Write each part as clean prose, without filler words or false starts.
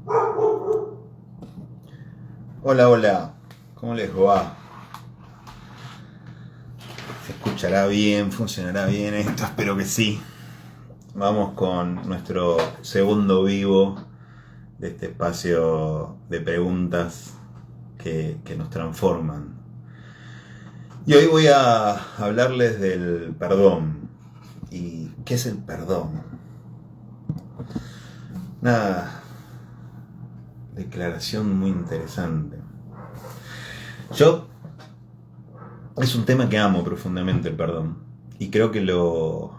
Hola, hola, ¿cómo les va? ¿Se escuchará bien? ¿Funcionará bien esto? Espero que sí. Vamos con nuestro segundo vivo de este espacio de preguntas que nos transforman. Y hoy voy a hablarles del perdón. ¿Y qué es el perdón? Una declaración muy interesante. Yo Es un tema que amo profundamente, el perdón. Y creo que lo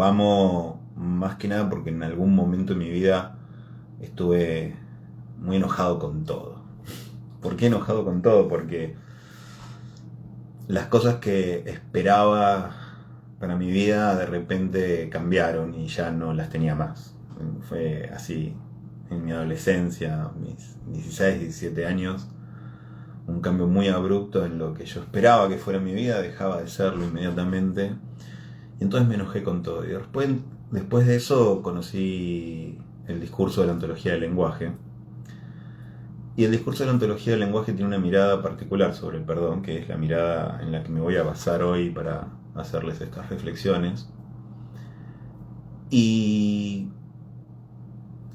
amo más que nada porque en algún momento de mi vida estuve muy enojado con todo. ¿Por qué enojado con todo? Porque las cosas que esperaba para mi vida de repente cambiaron y ya no las tenía más. Fue así en mi adolescencia, mis 16, 17 años. Un cambio muy abrupto en lo que yo esperaba que fuera mi vida, dejaba de serlo inmediatamente. Y entonces me enojé con todo. Y después de eso conocí el discurso de la ontología del lenguaje. Y el discurso de la ontología del lenguaje tiene una mirada particular sobre el perdón, que es la mirada en la que me voy a basar hoy para hacerles estas reflexiones. Y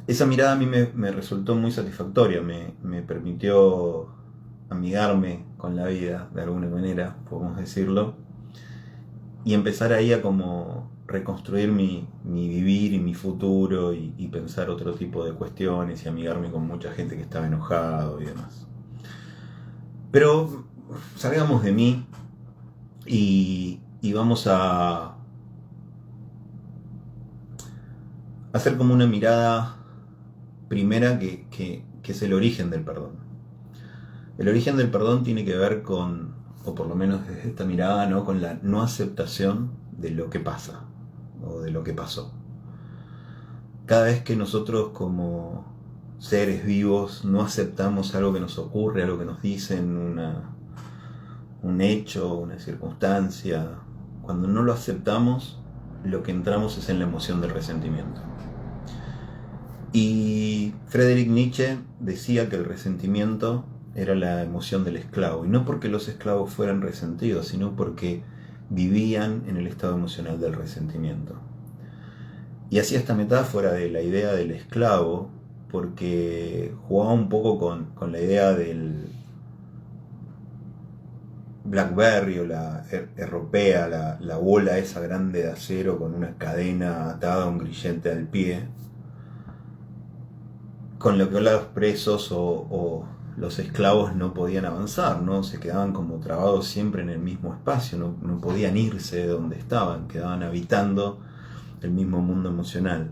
esa mirada a mí me resultó muy satisfactoria, me permitió amigarme con la vida, de alguna manera, podemos decirlo, y empezar ahí a como reconstruir mi vivir y mi futuro y pensar otro tipo de cuestiones y amigarme con mucha gente que estaba enojado y demás. Pero salgamos de mí y vamos a hacer como una mirada primera que es el origen del perdón. El origen del perdón tiene que ver con, o por lo menos desde esta mirada, ¿no?, con la no aceptación de lo que pasa o de lo que pasó. Cada vez que nosotros como seres vivos no aceptamos algo que nos ocurre, algo que nos dicen, un hecho, una circunstancia, cuando no lo aceptamos, lo que entramos es en la emoción del resentimiento. Y Friedrich Nietzsche decía que el resentimiento era la emoción del esclavo, y no porque los esclavos fueran resentidos, sino porque vivían en el estado emocional del resentimiento. Y hacía esta metáfora de la idea del esclavo porque jugaba un poco con la idea del Blackberry o la europea, la bola esa grande de acero con una cadena atada a un grillete al pie, con lo que los presos o los esclavos no podían avanzar, ¿no? Se quedaban como trabados siempre en el mismo espacio, no podían irse de donde estaban, quedaban habitando el mismo mundo emocional.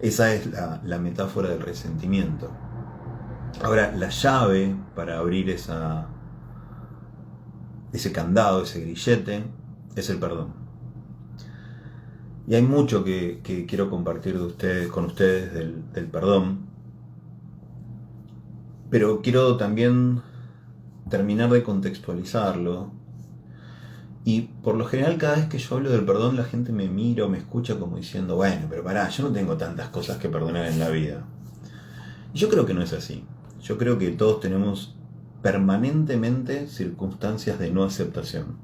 Esa es la metáfora del resentimiento. Ahora, la llave para abrir ese candado, ese grillete, es el perdón. Y hay mucho que quiero compartir con ustedes del perdón, pero quiero también terminar de contextualizarlo. Y por lo general cada vez que yo hablo del perdón la gente me mira o me escucha como diciendo, bueno, pero pará, yo no tengo tantas cosas que perdonar en la vida. Y yo creo que no es así. Yo creo que todos tenemos permanentemente circunstancias de no aceptación.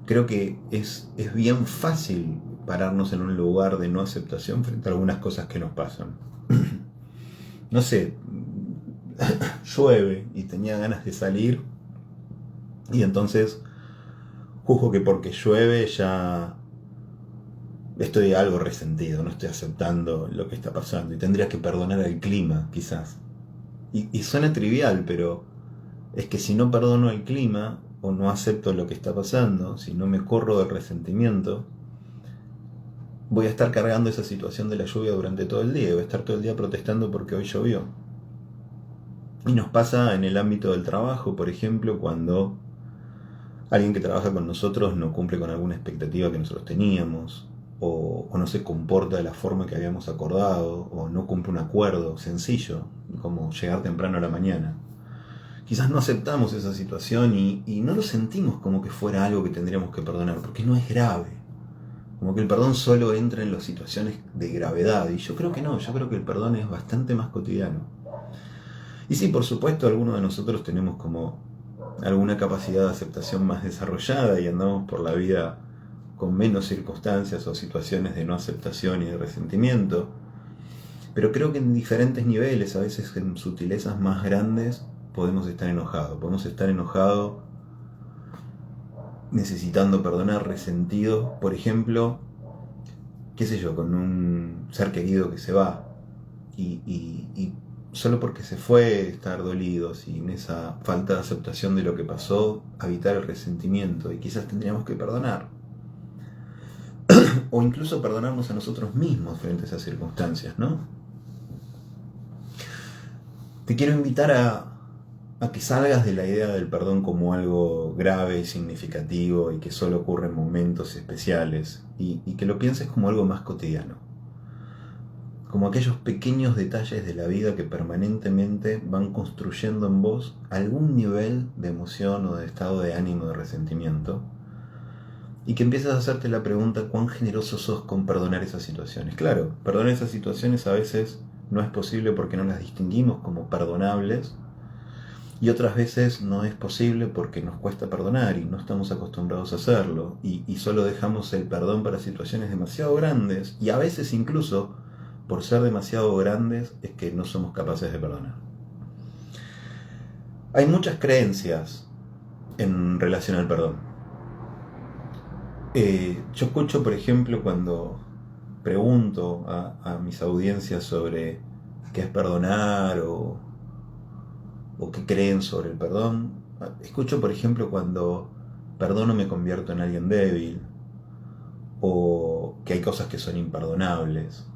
Creo que es bien fácil pararnos en un lugar de no aceptación frente a algunas cosas que nos pasan. No sé, llueve y tenía ganas de salir y entonces juzgo que porque llueve ya estoy algo resentido, no estoy aceptando lo que está pasando y tendría que perdonar al clima, quizás. Y suena trivial, pero es que si no perdono el clima o no acepto lo que está pasando, si no me corro del resentimiento, voy a estar cargando esa situación de la lluvia durante todo el día, voy a estar todo el día protestando porque hoy llovió. Y nos pasa en el ámbito del trabajo, por ejemplo, cuando alguien que trabaja con nosotros no cumple con alguna expectativa que nosotros teníamos, o no se comporta de la forma que habíamos acordado, o no cumple un acuerdo sencillo, como llegar temprano a la mañana. Quizás no aceptamos esa situación y no lo sentimos como que fuera algo que tendríamos que perdonar, porque no es grave. Como que el perdón solo entra en las situaciones de gravedad. Y yo creo que no, yo creo que el perdón es bastante más cotidiano. Y sí, por supuesto, algunos de nosotros tenemos como alguna capacidad de aceptación más desarrollada y andamos por la vida con menos circunstancias o situaciones de no aceptación y de resentimiento. Pero creo que en diferentes niveles, a veces en sutilezas más grandes, podemos estar enojados. Podemos estar enojados necesitando perdonar, resentido, por ejemplo, qué sé yo, con un ser querido que se va y solo porque se fue estar dolidos y en esa falta de aceptación de lo que pasó, evitar el resentimiento y quizás tendríamos que perdonar. O incluso perdonarnos a nosotros mismos frente a esas circunstancias, ¿no? Te quiero invitar a que salgas de la idea del perdón como algo grave y significativo y que solo ocurre en momentos especiales y que lo pienses como algo más cotidiano. Como aquellos pequeños detalles de la vida que permanentemente van construyendo en vos algún nivel de emoción o de estado de ánimo, de resentimiento, y que empiezas a hacerte la pregunta: ¿cuán generoso sos con perdonar esas situaciones? Claro, perdonar esas situaciones a veces no es posible porque no las distinguimos como perdonables, y otras veces no es posible porque nos cuesta perdonar y no estamos acostumbrados a hacerlo, y solo dejamos el perdón para situaciones demasiado grandes, y a veces incluso por ser demasiado grandes es que no somos capaces de perdonar. Hay muchas creencias en relación al perdón. Yo escucho, por ejemplo, cuando pregunto a mis audiencias sobre qué es perdonar o qué creen sobre el perdón. Escucho, por ejemplo, cuando perdono me convierto en alguien débil, o que hay cosas que son imperdonables,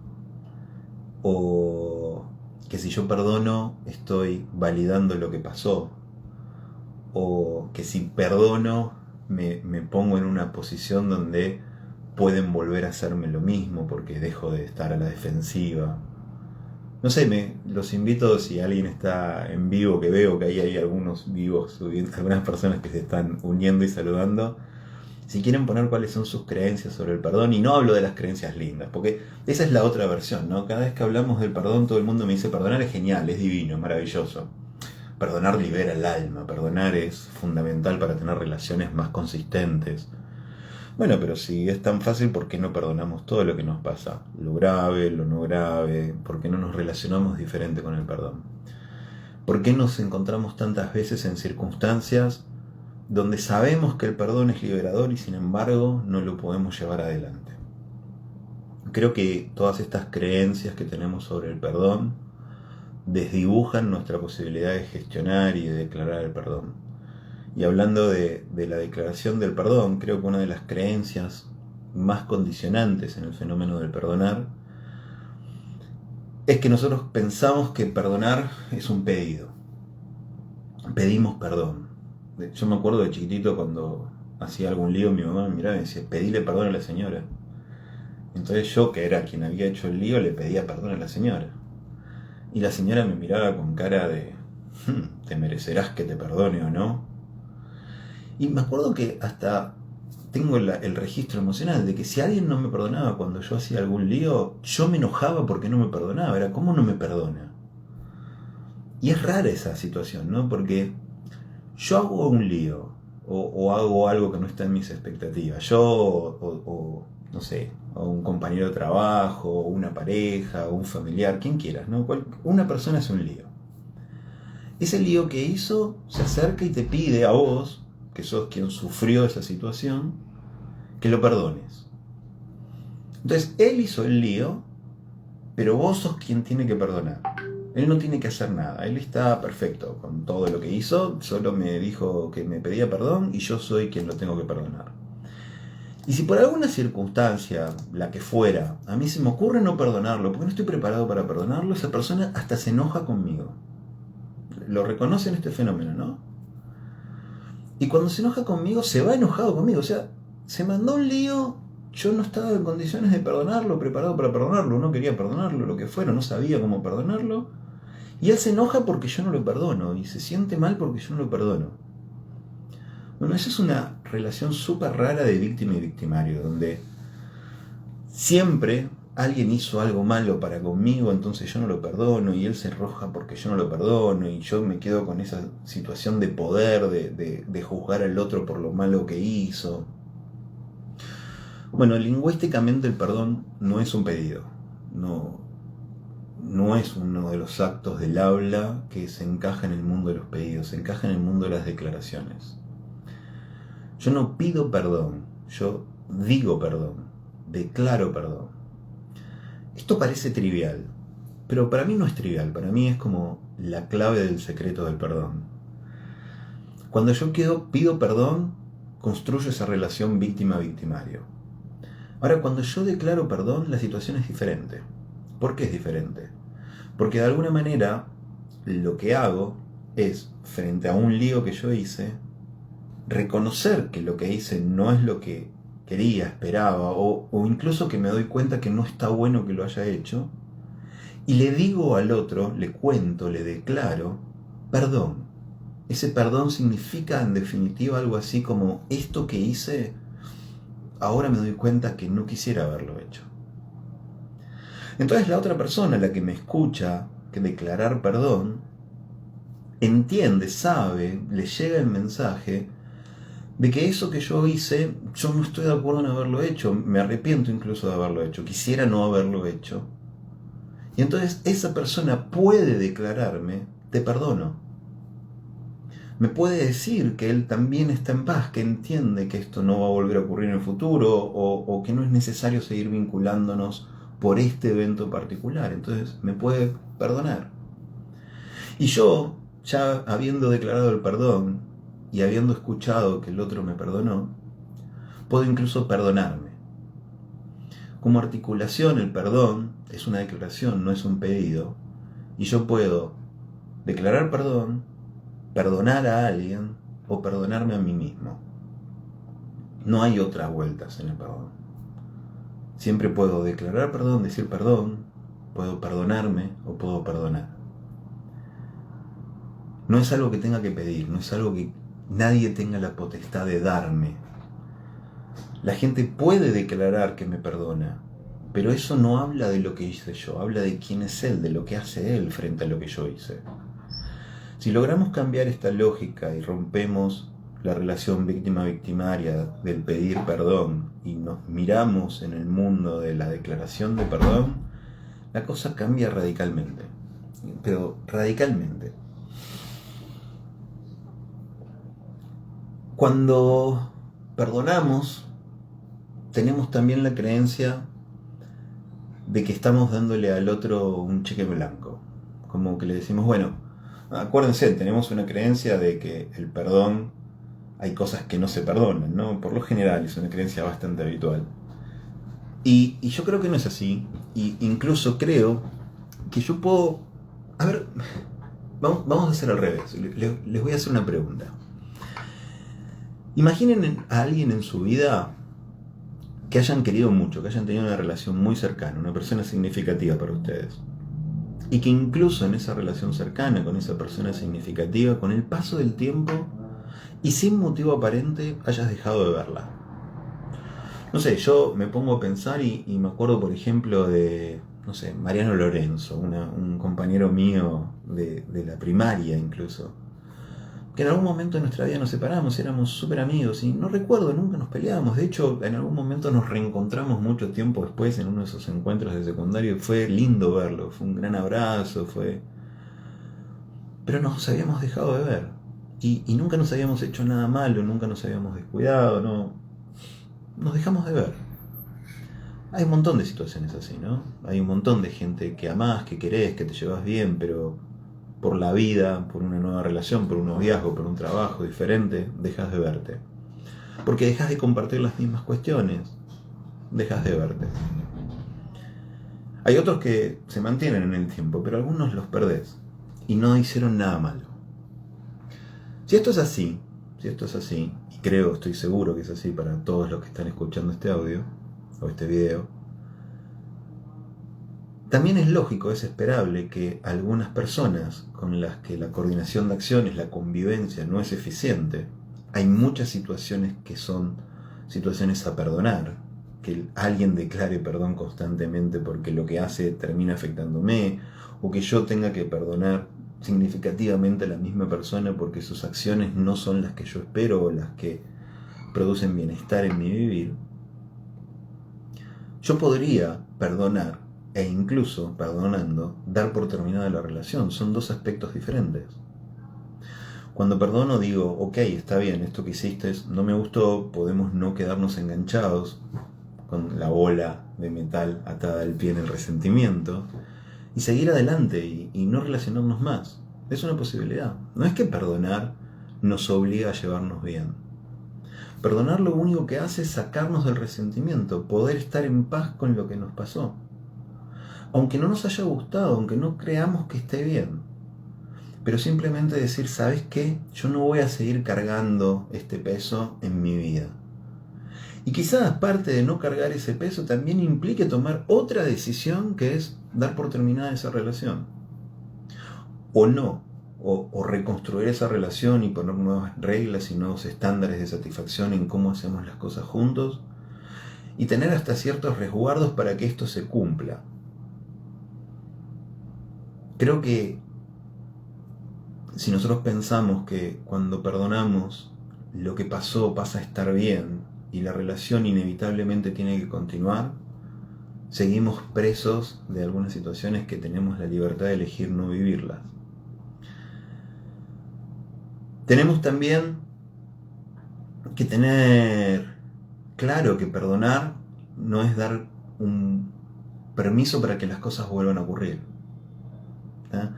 o que si yo perdono estoy validando lo que pasó, o que si perdono me pongo en una posición donde pueden volver a hacerme lo mismo porque dejo de estar a la defensiva. No sé, los invito, si alguien está en vivo, que veo que ahí hay algunos vivos, algunas personas que se están uniendo y saludando, si quieren poner cuáles son sus creencias sobre el perdón. Y no hablo de las creencias lindas, porque esa es la otra versión, ¿no? Cada vez que hablamos del perdón, todo el mundo me dice: perdonar es genial, es divino, es maravilloso. Perdonar libera el alma, perdonar es fundamental para tener relaciones más consistentes. Bueno, pero si es tan fácil, ¿por qué no perdonamos todo lo que nos pasa? Lo grave, lo no grave. ¿Por qué no nos relacionamos diferente con el perdón? ¿Por qué nos encontramos tantas veces en circunstancias donde sabemos que el perdón es liberador y sin embargo no lo podemos llevar adelante? Creo que todas estas creencias que tenemos sobre el perdón desdibujan nuestra posibilidad de gestionar y de declarar el perdón. Y hablando de la declaración del perdón, creo que una de las creencias más condicionantes en el fenómeno del perdonar es que nosotros pensamos que perdonar es un pedido. Pedimos perdón. Yo me acuerdo de chiquitito, cuando hacía algún lío, mi mamá me miraba y me decía: pedile perdón a la señora. Entonces yo, que era quien había hecho el lío, le pedía perdón a la señora. Y la señora me miraba con cara de: ¿te merecerás que te perdone o no? Y me acuerdo que hasta tengo el registro emocional de que si alguien no me perdonaba cuando yo hacía algún lío, yo me enojaba porque no me perdonaba. Era: ¿cómo no me perdona? Y es rara esa situación, ¿no? Porque yo hago un lío o hago algo que no está en mis expectativas. Yo o no sé, o un compañero de trabajo, o una pareja, o un familiar, quien quieras, ¿no? Una persona hace un lío. Ese lío que hizo se acerca y te pide a vos, que sos quien sufrió esa situación, que lo perdones. Entonces él hizo el lío, pero vos sos quien tiene que perdonar. Él no tiene que hacer nada, él está perfecto con todo lo que hizo, solo me dijo que me pedía perdón y yo soy quien lo tengo que perdonar. Y si por alguna circunstancia, la que fuera, a mí se me ocurre no perdonarlo porque no estoy preparado para perdonarlo, esa persona hasta se enoja conmigo. Lo reconocen este fenómeno, ¿no? Y cuando se enoja conmigo, se va enojado conmigo. O sea, se mandó un lío, yo no estaba en condiciones de perdonarlo, preparado para perdonarlo, no quería perdonarlo, lo que fuera, no sabía cómo perdonarlo. Y él se enoja porque yo no lo perdono, y se siente mal porque yo no lo perdono. Bueno, esa es una relación súper rara de víctima y victimario, donde siempre alguien hizo algo malo para conmigo, entonces yo no lo perdono, y él se enoja porque yo no lo perdono, y yo me quedo con esa situación de poder, de juzgar al otro por lo malo que hizo. Bueno, lingüísticamente el perdón no es un pedido, no es uno de los actos del habla que se encaja en el mundo de los pedidos, se encaja en el mundo de las declaraciones. Yo no pido perdón, yo digo perdón, declaro perdón. Esto parece trivial, pero para mí no es trivial, para mí es como la clave del secreto del perdón. Cuando yo pido perdón, construyo esa relación víctima-victimario. Ahora, cuando yo declaro perdón, la situación es diferente. ¿Por qué es diferente? Porque de alguna manera lo que hago es, frente a un lío que yo hice, reconocer que lo que hice no es lo que quería, esperaba, o incluso que me doy cuenta que no está bueno que lo haya hecho, y le digo al otro, le cuento, le declaro perdón. Ese perdón significa en definitiva algo así como: esto que hice, ahora me doy cuenta que no quisiera haberlo hecho. Entonces la otra persona, la que me escucha que declarar perdón, entiende, sabe, le llega el mensaje de que eso que yo hice, yo no estoy de acuerdo en haberlo hecho, me arrepiento incluso de haberlo hecho, quisiera no haberlo hecho. Y entonces esa persona puede declararme: te perdono. Me puede decir que él también está en paz, que entiende que esto no va a volver a ocurrir en el futuro, o que no es necesario seguir vinculándonos por este evento particular. Entonces me puede perdonar. Y yo, ya habiendo declarado el perdón y habiendo escuchado que el otro me perdonó, puedo incluso perdonarme. Como articulación, el perdón es una declaración, no es un pedido. Y yo puedo declarar perdón, perdonar a alguien o perdonarme a mí mismo. No hay otras vueltas en el perdón. Siempre puedo declarar perdón, decir perdón, puedo perdonarme o puedo perdonar. No es algo que tenga que pedir, no es algo que nadie tenga la potestad de darme. La gente puede declarar que me perdona, pero eso no habla de lo que hice yo, habla de quién es él, de lo que hace él frente a lo que yo hice. Si logramos cambiar esta lógica y rompemos la relación víctima-victimaria del pedir perdón y nos miramos en el mundo de la declaración de perdón, la cosa cambia radicalmente. Pero radicalmente. Cuando perdonamos, tenemos también la creencia de que estamos dándole al otro un cheque blanco. Como que le decimos: bueno, acuérdense, tenemos una creencia de que el perdón, hay cosas que no se perdonan, ¿no? Por lo general es una creencia bastante habitual. Y yo creo que no es así. Y incluso creo que yo puedo... A ver, vamos a hacer al revés. Les voy a hacer una pregunta. Imaginen a alguien en su vida que hayan querido mucho, que hayan tenido una relación muy cercana, una persona significativa para ustedes. Y que incluso en esa relación cercana con esa persona significativa, con el paso del tiempo y sin motivo aparente, hayas dejado de verla. No sé, yo me pongo a pensar y me acuerdo, por ejemplo, de, no sé, Mariano Lorenzo, un compañero mío de la primaria incluso, que en algún momento de nuestra vida nos separamos, éramos súper amigos y no recuerdo, nunca nos peleábamos. De hecho, en algún momento nos reencontramos mucho tiempo después en uno de esos encuentros de secundario. Fue lindo verlo, fue un gran abrazo, pero nos habíamos dejado de ver y nunca nos habíamos hecho nada malo, nunca nos habíamos descuidado, no, nos dejamos de ver. Hay un montón de situaciones así, ¿no? Hay un montón de gente que amás, que querés, que te llevas bien, pero por la vida, por una nueva relación, por un noviazgo, por un trabajo diferente, dejas de verte. Porque dejas de compartir las mismas cuestiones, dejas de verte. Hay otros que se mantienen en el tiempo, pero algunos los perdés y no hicieron nada malo. Si esto es así, y creo, estoy seguro que es así para todos los que están escuchando este audio o este video, también es lógico, es esperable que algunas personas con las que la coordinación de acciones, la convivencia no es eficiente, hay muchas situaciones que son situaciones a perdonar, que alguien declare perdón constantemente porque lo que hace termina afectándome, o que yo tenga que perdonar significativamente a la misma persona porque sus acciones no son las que yo espero o las que producen bienestar en mi vivir. Yo podría perdonar e incluso, perdonando, dar por terminada la relación. Son dos aspectos diferentes. Cuando perdono digo, ok, está bien, esto que hiciste no me gustó, podemos no quedarnos enganchados con la bola de metal atada al pie en el resentimiento y seguir adelante y no relacionarnos más. Es una posibilidad. No es que perdonar nos obliga a llevarnos bien. Perdonar lo único que hace es sacarnos del resentimiento, poder estar en paz con lo que nos pasó. Aunque no nos haya gustado, aunque no creamos que esté bien. Pero simplemente decir, ¿sabes qué? Yo no voy a seguir cargando este peso en mi vida. Y quizás parte de no cargar ese peso también implique tomar otra decisión, que es dar por terminada esa relación. O no. O reconstruir esa relación y poner nuevas reglas y nuevos estándares de satisfacción en cómo hacemos las cosas juntos. Y tener hasta ciertos resguardos para que esto se cumpla. Creo que si nosotros pensamos que cuando perdonamos lo que pasó pasa a estar bien y la relación inevitablemente tiene que continuar, seguimos presos de algunas situaciones que tenemos la libertad de elegir no vivirlas. Tenemos también que tener claro que perdonar no es dar un permiso para que las cosas vuelvan a ocurrir. ¿Eh?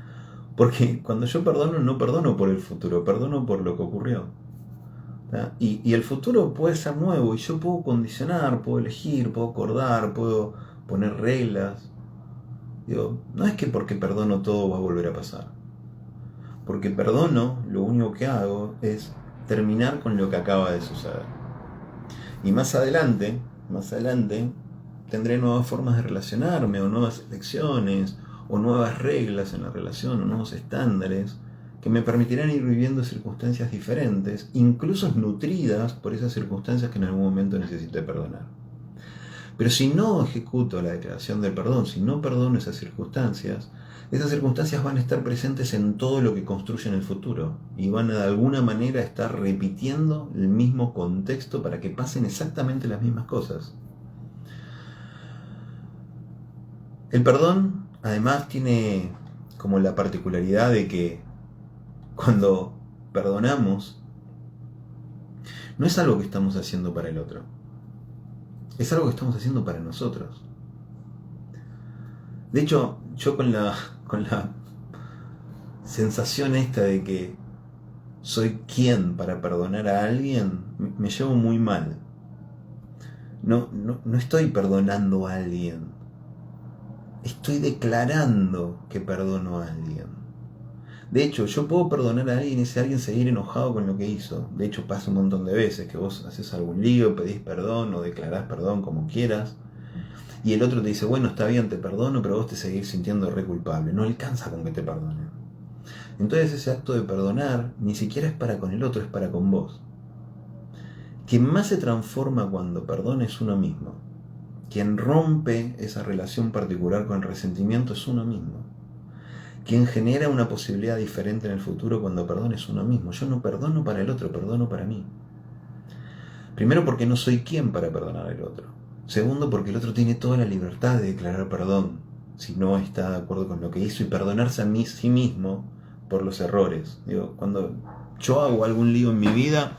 Porque cuando yo perdono, no perdono por el futuro, perdono por lo que ocurrió. Y el futuro puede ser nuevo y yo puedo condicionar, puedo elegir, puedo acordar, puedo poner reglas. Digo, no es que porque perdono todo va a volver a pasar. Porque perdono, lo único que hago es terminar con lo que acaba de suceder. Y más adelante, tendré nuevas formas de relacionarme, o nuevas elecciones, o nuevas reglas en la relación, o nuevos estándares, que me permitirán ir viviendo circunstancias diferentes, incluso nutridas por esas circunstancias que en algún momento necesité perdonar. Pero si no ejecuto la declaración del perdón, si no perdono esas circunstancias van a estar presentes en todo lo que construye en el futuro y van a de alguna manera estar repitiendo el mismo contexto para que pasen exactamente las mismas cosas. El perdón además tiene como la particularidad de que cuando perdonamos no es algo que estamos haciendo para el otro, es algo que estamos haciendo para nosotros. De hecho, yo con la sensación esta de que soy quien para perdonar a alguien, me llevo muy mal. No estoy perdonando a alguien. Estoy declarando que perdono a alguien. De hecho, yo puedo perdonar a alguien y ese alguien seguir enojado con lo que hizo. De hecho, pasa un montón de veces que vos haces algún lío, pedís perdón o declarás perdón como quieras. Y el otro te dice, bueno, está bien, te perdono, pero vos te seguís sintiendo re culpable. No alcanza con que te perdonen. Entonces ese acto de perdonar ni siquiera es para con el otro, es para con vos. Quien más se transforma cuando perdona es uno mismo. Quien rompe esa relación particular con el resentimiento es uno mismo. Quien genera una posibilidad diferente en el futuro cuando perdona es uno mismo. Yo no perdono para el otro, perdono para mí. Primero porque no soy quien para perdonar al otro. Segundo porque el otro tiene toda la libertad de declarar perdón si no está de acuerdo con lo que hizo y perdonarse a sí mismo por los errores. Digo, cuando yo hago algún lío en mi vida,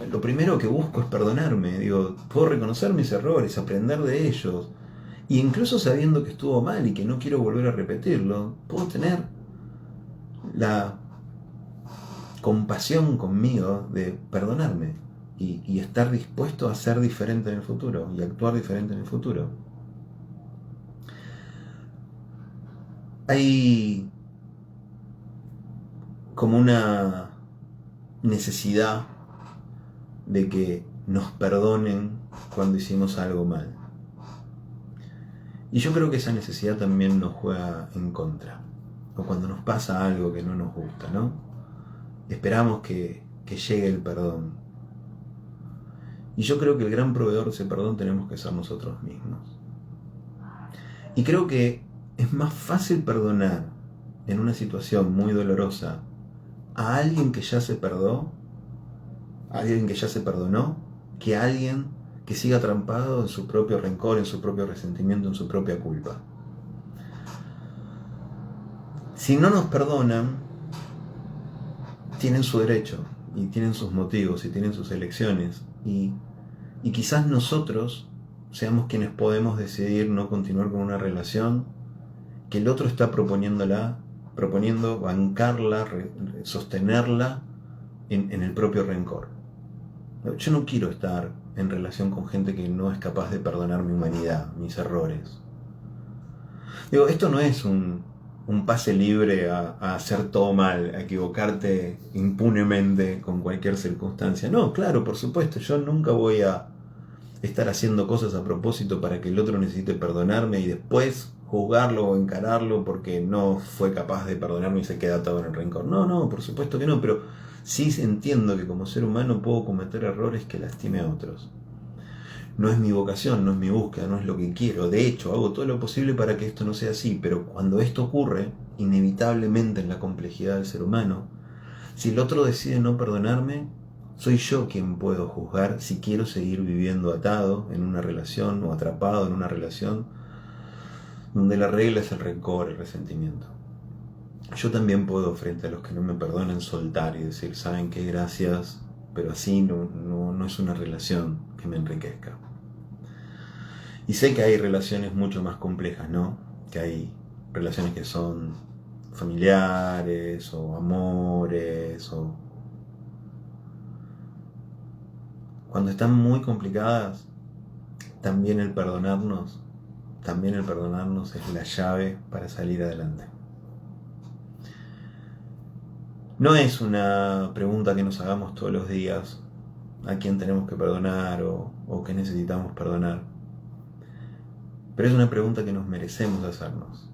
lo primero que busco es perdonarme. Digo, puedo reconocer mis errores, aprender de ellos. Y incluso sabiendo que estuvo mal y que no quiero volver a repetirlo, puedo tener la compasión conmigo de perdonarme y estar dispuesto a ser diferente en el futuro y actuar diferente en el futuro. Hay como una necesidad de que nos perdonen cuando hicimos algo mal. Y yo creo que esa necesidad también nos juega en contra. O cuando nos pasa algo que no nos gusta, ¿no? Esperamos que llegue el perdón. Y yo creo que el gran proveedor de ese perdón tenemos que ser nosotros mismos. Y creo que es más fácil perdonar en una situación muy dolorosa a alguien que ya se perdonó, que a alguien que siga atrapado en su propio rencor, en su propio resentimiento, en su propia culpa. Si no nos perdonan, tienen su derecho, y tienen sus motivos, y tienen sus elecciones, y quizás nosotros seamos quienes podemos decidir no continuar con una relación que el otro está proponiendo, bancarla, sostenerla en el propio rencor. Yo no quiero estar en relación con gente que no es capaz de perdonar mi humanidad, mis errores. Digo, esto no es un pase libre a hacer todo mal, a equivocarte impunemente con cualquier circunstancia. No, claro, por supuesto, yo nunca voy a estar haciendo cosas a propósito para que el otro necesite perdonarme y después juzgarlo o encararlo porque no fue capaz de perdonarme y se queda atado en el rencor. No, por supuesto que no, pero sí entiendo que como ser humano puedo cometer errores que lastime a otros. No es mi vocación, no es mi búsqueda, no es lo que quiero. De hecho, hago todo lo posible para que esto no sea así, pero cuando esto ocurre, inevitablemente en la complejidad del ser humano, si el otro decide no perdonarme, soy yo quien puedo juzgar si quiero seguir viviendo atado en una relación o atrapado en una relación donde la regla es el rencor, el resentimiento. Yo también puedo, frente a los que no me perdonan, soltar y decir, ¿saben qué? Gracias, pero así no es una relación que me enriquezca. Y sé que hay relaciones mucho más complejas, ¿no? Que hay relaciones que son familiares o amores o... Cuando están muy complicadas, también el perdonarnos es la llave para salir adelante. No es una pregunta que nos hagamos todos los días, a quién tenemos que perdonar o qué necesitamos perdonar. Pero es una pregunta que nos merecemos hacernos.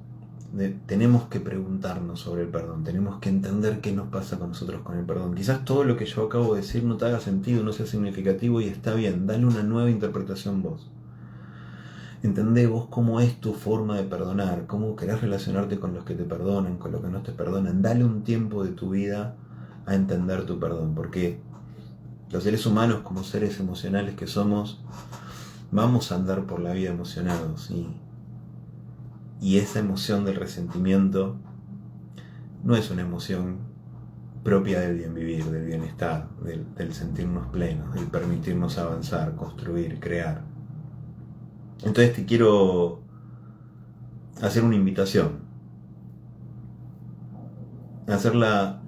Tenemos que preguntarnos sobre el perdón, tenemos que entender qué nos pasa con nosotros con el perdón. Quizás todo lo que yo acabo de decir no te haga sentido, no sea significativo y está bien, dale una nueva interpretación vos. Entendé vos cómo es tu forma de perdonar, cómo querés relacionarte con los que te perdonan, con los que no te perdonan. Dale un tiempo de tu vida a entender tu perdón, porque los seres humanos, como seres emocionales que somos, vamos a andar por la vida emocionados y esa emoción del resentimiento no es una emoción propia del bien vivir, del bienestar, del sentirnos plenos, del permitirnos avanzar, construir, crear. Entonces te quiero hacer una invitación, hacer la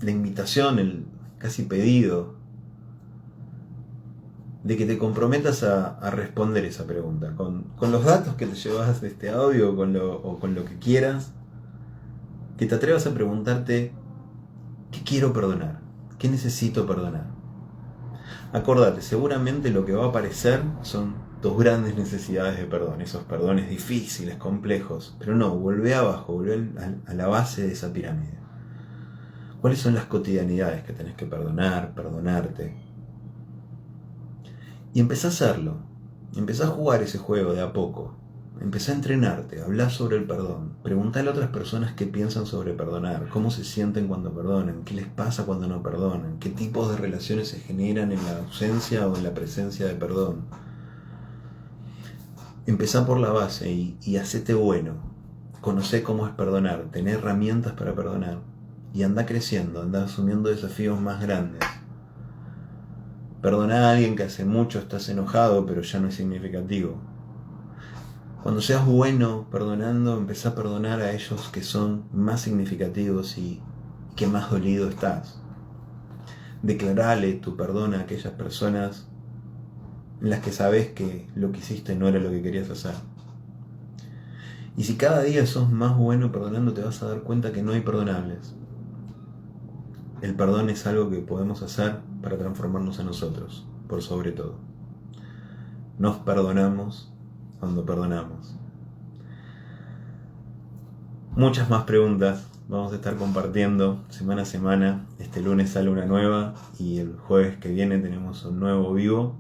invitación, el casi pedido, de que te comprometas a responder esa pregunta, con los datos que te llevas de este audio o con lo que quieras, que te atrevas a preguntarte, ¿qué quiero perdonar? ¿Qué necesito perdonar? Acordate, seguramente lo que va a aparecer son tus grandes necesidades de perdón, esos perdones difíciles, complejos, pero no, volvé abajo, volvé a la base de esa pirámide. ¿Cuáles son las cotidianidades que tenés que perdonar, perdonarte? Y empezá a hacerlo, empezá a jugar ese juego de a poco, empezá a entrenarte, a hablar sobre el perdón, preguntale a otras personas qué piensan sobre perdonar, cómo se sienten cuando perdonan, qué les pasa cuando no perdonan, qué tipos de relaciones se generan en la ausencia o en la presencia de perdón. Empezá por la base y hacete bueno, conocé cómo es perdonar, tené herramientas para perdonar y anda creciendo, anda asumiendo desafíos más grandes. Perdona a alguien que hace mucho estás enojado, pero ya no es significativo. Cuando seas bueno perdonando, empezá a perdonar a ellos que son más significativos y que más dolido estás. Declarale tu perdón a aquellas personas en las que sabes que lo que hiciste no era lo que querías hacer. Y si cada día sos más bueno perdonando, te vas a dar cuenta que no hay perdonables. El perdón es algo que podemos hacer para transformarnos a nosotros, por sobre todo. Nos perdonamos cuando perdonamos. muchas más preguntas. Vamos a estar compartiendo semana a semana. Este lunes sale una nueva y el jueves que viene tenemos un nuevo vivo.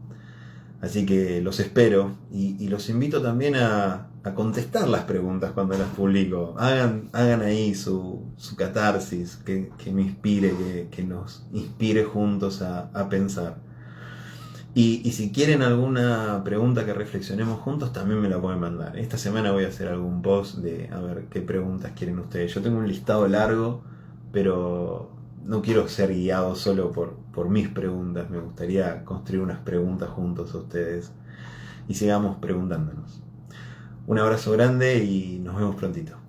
Así que los espero y los invito también a contestar las preguntas cuando las publico. Hagan ahí su catarsis, que me inspire, que nos inspire juntos a pensar. Y si quieren alguna pregunta que reflexionemos juntos, también me la pueden mandar. Esta semana voy a hacer algún post de a ver qué preguntas quieren ustedes. Yo tengo un listado largo, pero no quiero ser guiado solo por mis preguntas. Me gustaría construir unas preguntas juntos a ustedes y sigamos preguntándonos. Un abrazo grande y nos vemos prontito.